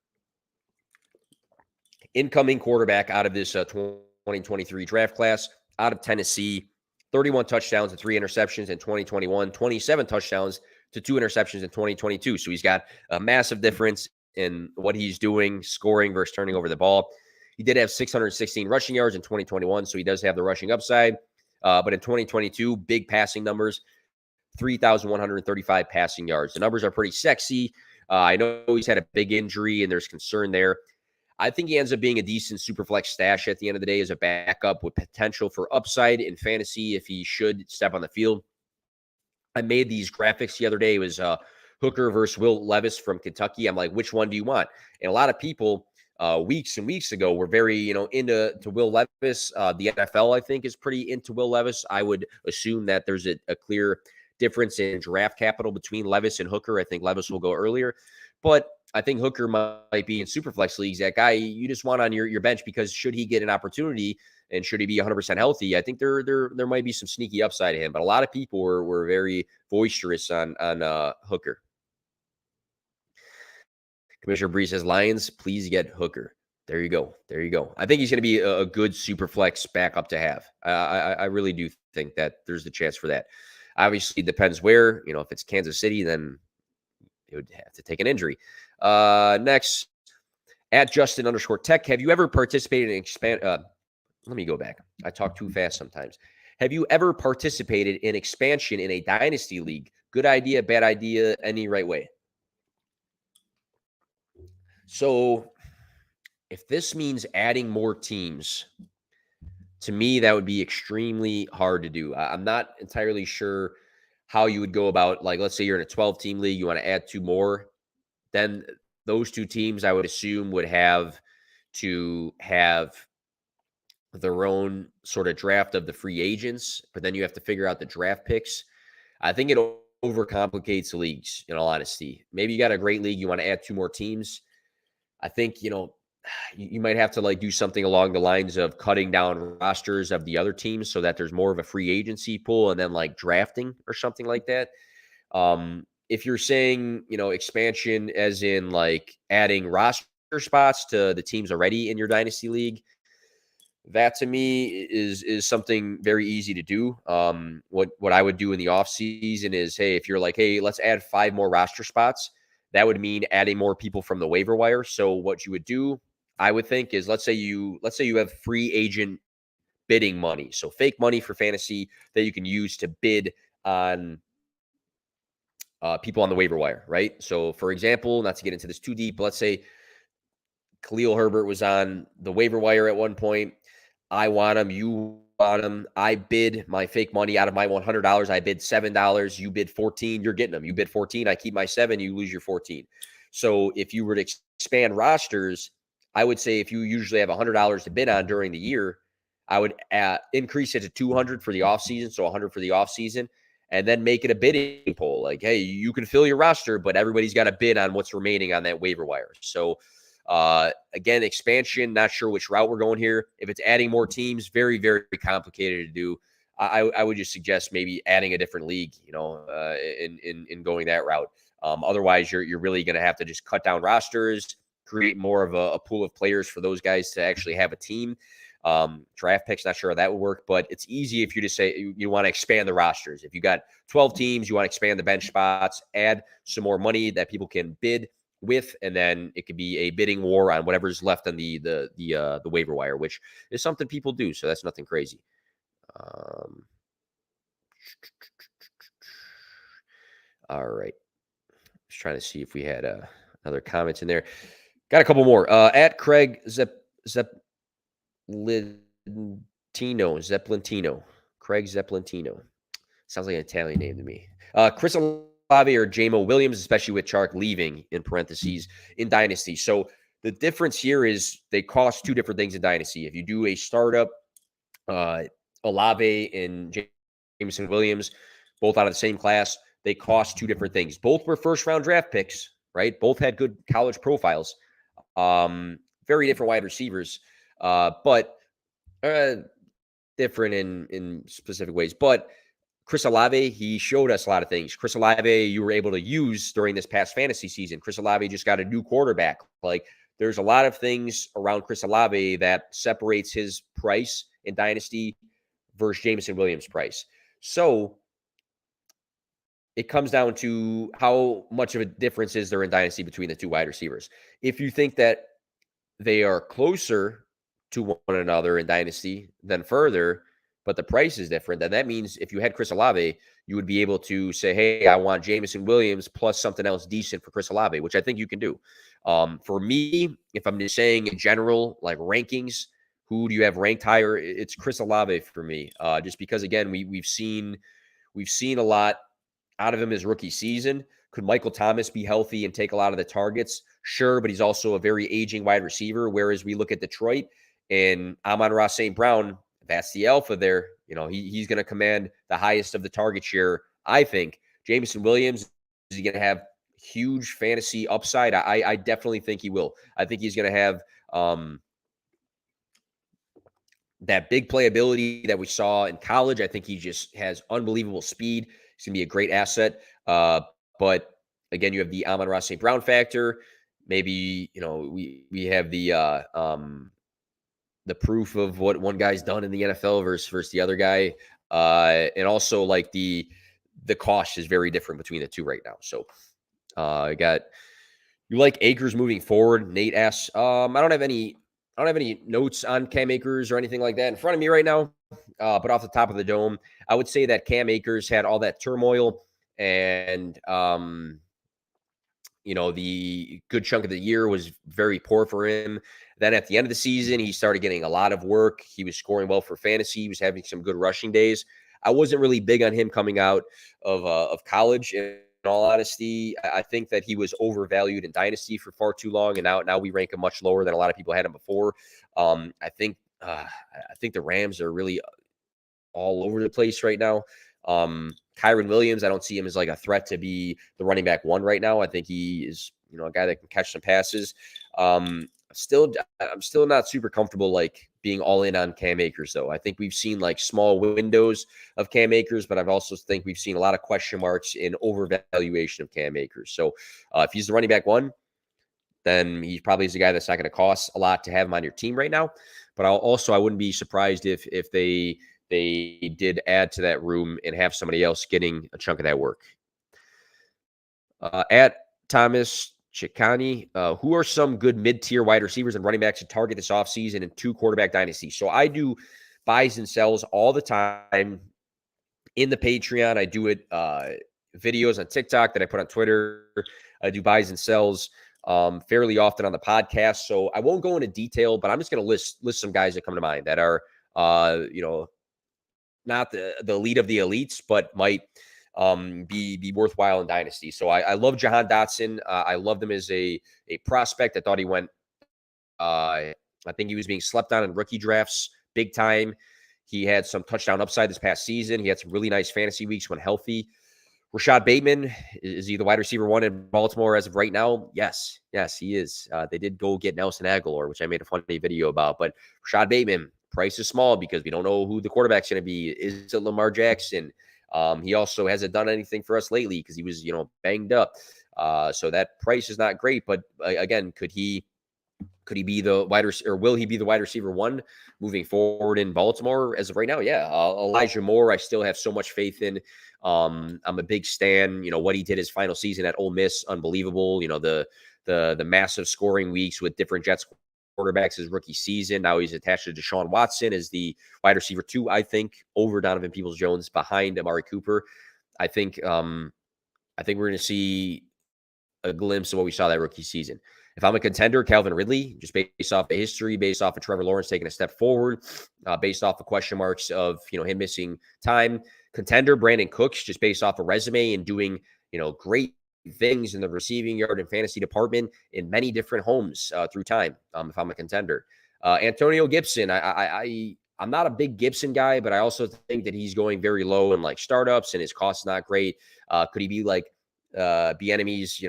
Speaker 1: incoming quarterback out of this 2023 draft class, out of Tennessee, 31 touchdowns and 3 interceptions in 2021, 27 touchdowns to 2 interceptions in 2022. So he's got a massive difference in what he's doing, scoring versus turning over the ball. He did have 616 rushing yards in 2021, so he does have the rushing upside. But in 2022, big passing numbers, 3,135 passing yards. The numbers are pretty sexy. I know he's had a big injury, and there's concern there. I think he ends up being a decent Superflex stash at the end of the day as a backup with potential for upside in fantasy if he should step on the field. I made these graphics the other day. It was Hooker versus Will Levis from Kentucky. I'm like, which one do you want? And a lot of people weeks and weeks ago were very, into Will Levis. The NFL, I think, is pretty into Will Levis. I would assume that there's a clear difference in draft capital between Levis and Hooker. I think Levis will go earlier, but I think Hooker might be in Superflex leagues that guy you just want on your bench, because should he get an opportunity and should he be 100% healthy, I think there might be some sneaky upside to him. But a lot of people were very boisterous on Hooker. Commissioner Bree says, Lions, please get Hooker. There you go. I think he's going to be a good Superflex backup to have. I really do think that there's the chance for that. Obviously, it depends where. If it's Kansas City, then it would have to take an injury. Next, at Justin_Tech, have you ever participated in let me go back. I talk too fast sometimes. Have you ever participated in expansion in a dynasty league? Good idea, bad idea, any right way? So if this means adding more teams, to me, that would be extremely hard to do. I'm not entirely sure how you would go about, like, let's say you're in a 12-team league, you want to add 2 more. Then those 2 teams, I would assume, would have to have their own sort of draft of the free agents, but then you have to figure out the draft picks. I think it overcomplicates leagues, in all honesty. Maybe you got a great league, you want to add 2 more teams. I think, you might have to like do something along the lines of cutting down rosters of the other teams so that there's more of a free agency pool, and then like drafting or something like that. If you're saying, expansion as in like adding roster spots to the teams already in your dynasty league, that to me is something very easy to do. What I would do in the off season is, hey, if you're like, hey, let's add 5 more roster spots, that would mean adding more people from the waiver wire. So what you would do, I would think, is let's say you have free agent bidding money. So fake money for fantasy that you can use to bid on people on the waiver wire, right? So for example, not to get into this too deep, but let's say Khalil Herbert was on the waiver wire at one point. I want him. You want him. I bid my fake money out of my $100. I bid $7. You bid 14. You're getting them. You bid 14. I keep my 7. You lose your 14. So if you were to expand rosters, I would say if you usually have $100 to bid on during the year, I would increase it to $200 for the offseason, so $100 for the offseason, and then make it a bidding poll. Like, hey, you can fill your roster, but everybody's got to bid on what's remaining on that waiver wire. So, again, expansion, not sure which route we're going here. If it's adding more teams, very, very complicated to do. I would just suggest maybe adding a different league, in going that route. Otherwise, you're really going to have to just cut down rosters, create more of a pool of players for those guys to actually have a team. Draft picks, not sure how that would work, but it's easy if you just say you want to expand the rosters. If you got 12 teams, you want to expand the bench spots, add some more money that people can bid with, and then it could be a bidding war on whatever's left on the waiver wire, which is something people do. So that's nothing crazy. All right. Just trying to see if we had another comments in there. Got a couple more. At Craig Zeppelintino. Craig Zeppelintino. Sounds like an Italian name to me. Chris Olave or Jamo Williams, especially with Chark leaving in parentheses in Dynasty. So the difference here is they cost two different things in Dynasty. If you do a startup, Olave and Jameson Williams, both out of the same class, they cost two different things. Both were first-round draft picks, right? Both had good college profiles. Very different wide receivers, but different in specific ways. But Chris Olave, he showed us a lot of things. Chris Olave, you were able to use during this past fantasy season. Chris Olave just got a new quarterback. Like, there's a lot of things around Chris Olave that separates his price in Dynasty versus Jameson Williams' price. So it comes down to how much of a difference is there in Dynasty between the two wide receivers. If you think that they are closer to one another in Dynasty than further, but the price is different, then that means if you had Chris Olave, you would be able to say, hey, I want Jameson Williams plus something else decent for Chris Olave, which I think you can do. For me, if I'm just saying in general, like rankings, who do you have ranked higher? It's Chris Olave for me, just because, again, we've seen a lot out of him his rookie season. Could Michael Thomas be healthy and take a lot of the targets? Sure, but he's also a very aging wide receiver, whereas we look at Detroit and Amon-Ra St. Brown, that's the alpha there. He's going to command the highest of the target share, I think. Jameson Williams, is he going to have huge fantasy upside? I definitely think he will. I think he's going to have that big playability that we saw in college. I think he just has unbelievable speed. He's going to be a great asset. But again, you have the Amon-Ra St. Brown factor. Maybe, we have the proof of what one guy's done in the NFL versus the other guy. And also, like, the cost is very different between the two right now. So you like Akers moving forward? Nate asks. I don't have any notes on Cam Akers or anything like that in front of me right now. But off the top of the dome, I would say that Cam Akers had all that turmoil and, the good chunk of the year was very poor for him. Then at the end of the season, he started getting a lot of work. He was scoring well for fantasy. He was having some good rushing days. I wasn't really big on him coming out of college. In all honesty, I think that he was overvalued in Dynasty for far too long, and now we rank him much lower than a lot of people had him before. I think the Rams are really all over the place right now. Kyron Williams, I don't see him as like a threat to be the running back one right now. I think he is, a guy that can catch some passes. I'm still not super comfortable like being all in on Cam Akers, though. I think we've seen like small windows of Cam Akers, but I've also think we've seen a lot of question marks in overvaluation of Cam Akers. So if he's the running back one, then he probably is a guy that's not going to cost a lot to have him on your team right now. But I wouldn't be surprised if they did add to that room and have somebody else getting a chunk of that work. At Thomas Chicani, who are some good mid-tier wide receivers and running backs to target this offseason in two quarterback dynasties? So I do buys and sells all the time in the Patreon. I do it videos on TikTok that I put on Twitter. I do buys and sells fairly often on the podcast. So I won't go into detail, but I'm just going to list some guys that come to mind that are, not the elite of the elites, but might be worthwhile in Dynasty. So I love Jahan Dotson. I loved him as a prospect. I thought he went, I think he was being slept on in rookie drafts big time. He had some touchdown upside this past season. He had some really nice fantasy weeks when healthy. Rashad Bateman, is he the wide receiver one in Baltimore as of right now? Yes, he is. They did go get Nelson Aguilar, which I made a funny video about. But Rashad Bateman, price is small because we don't know who the quarterback's going to be. Is it Lamar Jackson? He also hasn't done anything for us lately because he was, banged up. So that price is not great. But again, could he be the wide receiver, or will he be the wide receiver one moving forward in Baltimore? As of right now, yeah. Elijah Moore, I still have so much faith in. I'm a big stan. What he did his final season at Ole Miss, unbelievable. The massive scoring weeks with different Jets quarterbacks his rookie season. Now he's attached to Deshaun Watson as the wide receiver 2, I think, over Donovan Peoples-Jones, behind Amari Cooper. I think we're going to see a glimpse of what we saw that rookie season. If I'm a contender, Calvin Ridley, just based off the history, based off of Trevor Lawrence taking a step forward, based off the question marks of, him missing time. Contender, Brandon Cooks, just based off a resume and doing, great things in the receiving yard and fantasy department in many different homes through time, if I'm a contender. Antonio Gibson, I'm not a big Gibson guy, but I also think that he's going very low in like startups and his cost's not great. Could he be like Bieniemy's,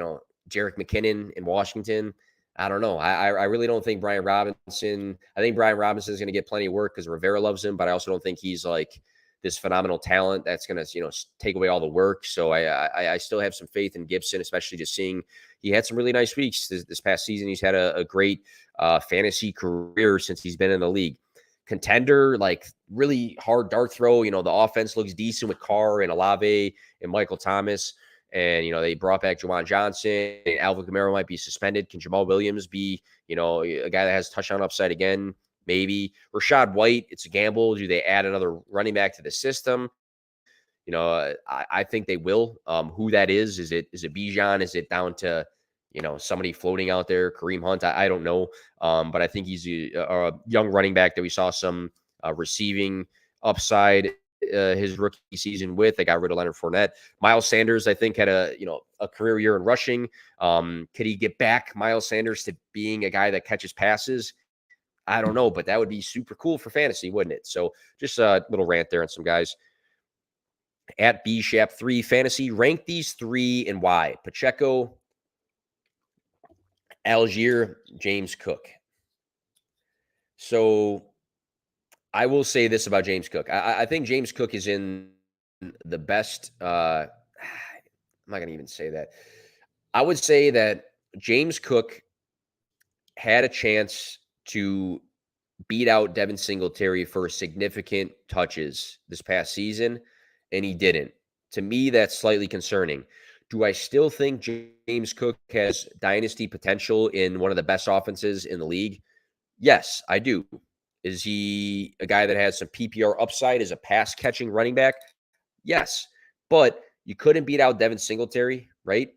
Speaker 1: Jerick McKinnon in Washington? I don't know. I really don't think Brian Robinson. I think Brian Robinson is going to get plenty of work because Rivera loves him, but I also don't think he's like this phenomenal talent that's going to take away all the work. So I still have some faith in Gibson, especially just seeing he had some really nice weeks this past season. He's had a great fantasy career since he's been in the league. Contender, like really hard dart throw. The offense looks decent with Carr and Olave and Michael Thomas. And, they brought back Juwan Johnson. And Alvin Kamara might be suspended. Can Jamal Williams be, a guy that has touchdown upside again? Maybe. Rashad White, it's a gamble. Do they add another running back to the system? I think they will. Who that is it Bijan? Is it down to, somebody floating out there, Kareem Hunt? I don't know. But I think he's a young running back that we saw some receiving upside his rookie season with. They got rid of Leonard Fournette. Miles Sanders, I think, had a career year in rushing. Could he get back Miles Sanders to being a guy that catches passes? I don't know, but that would be super cool for fantasy, wouldn't it? So just a little rant there on some guys. At BShap3 Fantasy, rank these 3 and why. Pacheco, Algier, James Cook. So I will say this about James Cook. I think James Cook is in the best. I'm not going to even say that. I would say that James Cook had a chance to beat out Devin Singletary for significant touches this past season, and he didn't. To me, that's slightly concerning. Do I still think James Cook has dynasty potential in one of the best offenses in the league? Yes, I do. Is he a guy that has some PPR upside as a pass-catching running back? Yes. But you couldn't beat out Devin Singletary, right?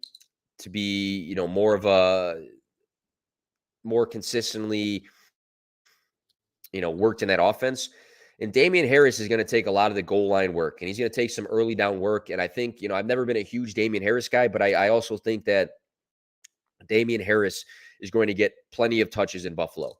Speaker 1: To be, more consistently, worked in that offense. And Damian Harris is going to take a lot of the goal line work, and he's going to take some early down work. And I think, I've never been a huge Damian Harris guy, but I also think that Damian Harris is going to get plenty of touches in Buffalo.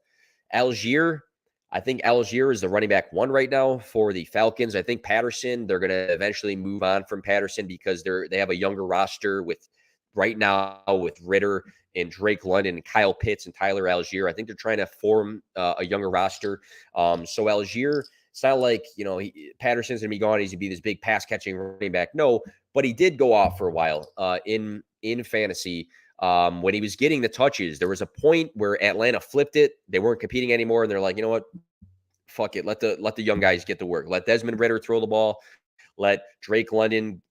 Speaker 1: Algier, I think Algier is the running back 1 right now for the Falcons. I think Patterson, they're going to eventually move on from Patterson because they have a younger roster with Ritter and Drake London and Kyle Pitts and Tyler Algier. I think they're trying to form a younger roster. So Algier, it's not like, Patterson's going to be gone. He's going to be this big pass-catching running back. No, but he did go off for a while in fantasy. When he was getting the touches, there was a point where Atlanta flipped it. They weren't competing anymore, and they're like, you know what? Fuck it. Let the young guys get to work. Let Desmond Ritter throw the ball. Let Drake London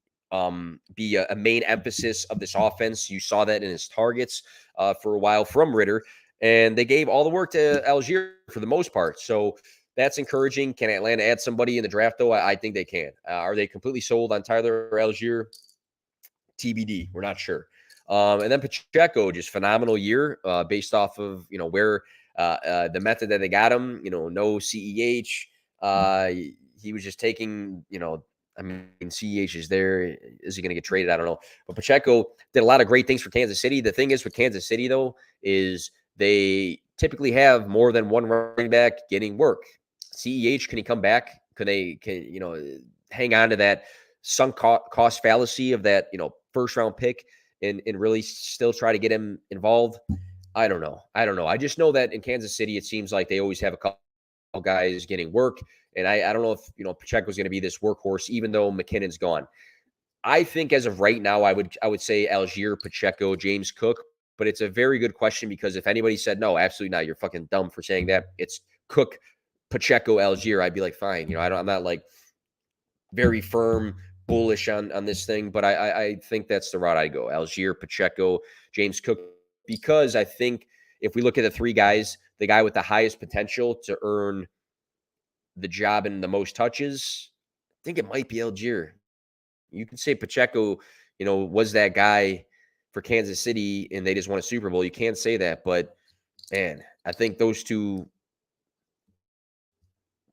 Speaker 1: be a main emphasis of this offense. You saw that in his targets for a while from Ritter, and they gave all the work to Algier for the most part. So that's encouraging. Can Atlanta add somebody in the draft, though? I think they can. Are they completely sold on Tyler Algier? TBD. We're not sure. And then Pacheco, just phenomenal year based off of, where the method that they got him, no CEH. He was just taking, CEH is there. Is he going to get traded? I don't know. But Pacheco did a lot of great things for Kansas City. The thing is with Kansas City, though, is they typically have more than one running back getting work. CEH, can he come back Can hang on to that sunk cost fallacy of that, first round pick and really still try to get him involved? I don't know. I just know that in Kansas City, it seems like they always have a couple guys getting work. And I don't know if Pacheco's going to be this workhorse, even though McKinnon's gone. I think as of right now, I would say Algier, Pacheco, James Cook. But it's a very good question because if anybody said no, absolutely not, you're fucking dumb for saying that. It's Cook, Pacheco, Algier. I'd be like, fine. I'm not like very firm, bullish on this thing, but I think that's the route I go. Algier, Pacheco, James Cook, because I think if we look at the three guys, the guy with the highest potential to earn the job and the most touches, I think it might be Algier. You can say Pacheco, was that guy for Kansas City and they just won a Super Bowl. You can't say that, but man, I think those two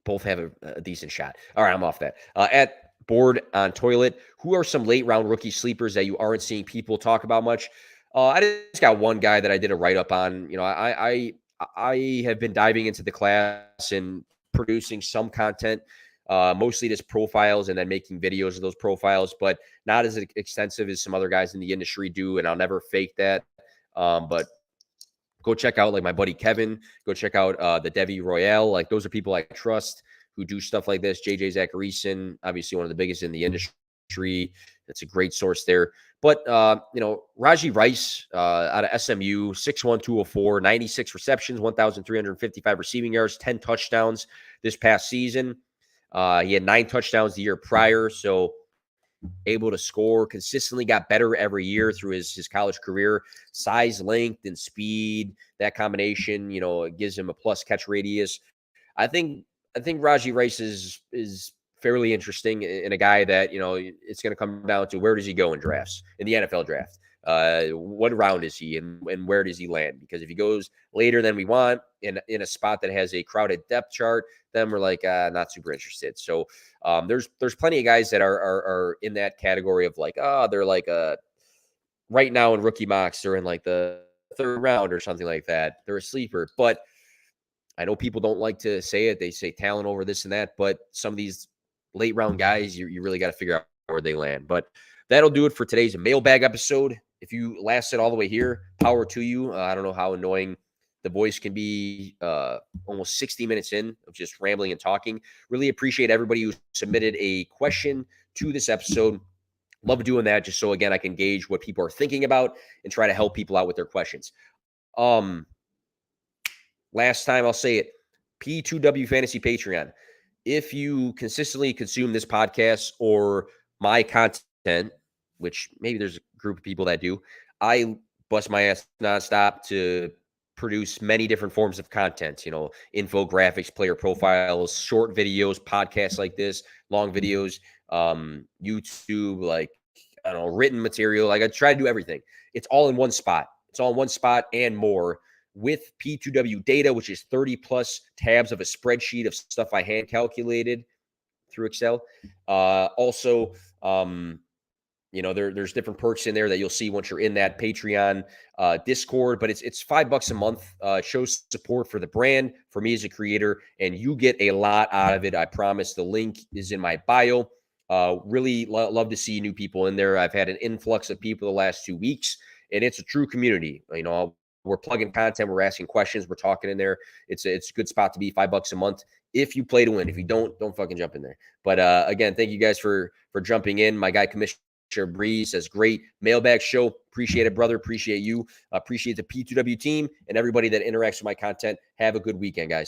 Speaker 1: both have a decent shot. All right, I'm off that. At Board on Toilet, who are some late round rookie sleepers that you aren't seeing people talk about much? I just got one guy that I did a write up on. I have been diving into the class and producing some content, mostly just profiles and then making videos of those profiles, but not as extensive as some other guys in the industry do. And I'll never fake that. But go check out like my buddy Kevin. Go check out the Devi Royale. Like those are people I trust who do stuff like this. JJ Zacharyson, obviously one of the biggest in the industry. That's a great source there. But Raji Rice out of SMU, 6'1", 204, 96 receptions, 1,355 receiving yards, 10 touchdowns this past season. He had 9 touchdowns the year prior, so able to score, consistently got better every year through his college career. Size, length, and speed, that combination, gives him a plus catch radius. I think Raji Rice is fairly interesting in a guy that, it's going to come down to where does he go in drafts, in the NFL draft. What round is he and where does he land? Because if he goes later than we want in a spot that has a crowded depth chart, then we're like not super interested. So there's plenty of guys that are in that category of like, they're like right now in rookie mocks, they're in like the 3rd round or something like that. They're a sleeper, but I know people don't like to say it. They say talent over this and that, but some of these late round guys, you really got to figure out where they land. But that'll do it for today's mailbag episode. If you lasted all the way here, power to you. I don't know how annoying the voice can be almost 60 minutes in of just rambling and talking. Really appreciate everybody who submitted a question to this episode. Love doing that just so, again, I can gauge what people are thinking about and try to help people out with their questions. Last time I'll say it, P2W Fantasy Patreon. If you consistently consume this podcast or my content, which maybe there's a group of people that do, I bust my ass nonstop to produce many different forms of content, infographics, player profiles, short videos, podcasts like this, long videos, YouTube, like, I don't know, written material. Like I try to do everything. It's all in one spot. It's all in one spot and more with P2W data, which is 30 plus tabs of a spreadsheet of stuff I hand calculated through Excel. Also, there's different perks in there that you'll see once you're in that Patreon Discord, but it's $5 a month. It shows support for the brand, for me as a creator, and you get a lot out of it. I promise. The link is in my bio. Really love to see new people in there. I've had an influx of people the last 2 weeks, and it's a true community. We're plugging content, we're asking questions, we're talking in there. It's a good spot to be. $5 a month if you play to win. If you don't fucking jump in there. But again, thank you guys for jumping in. My guy Commissioner Breeze says, great mailbag show. Appreciate it, brother. Appreciate you. Appreciate the P2W team and everybody that interacts with my content. Have a good weekend, guys.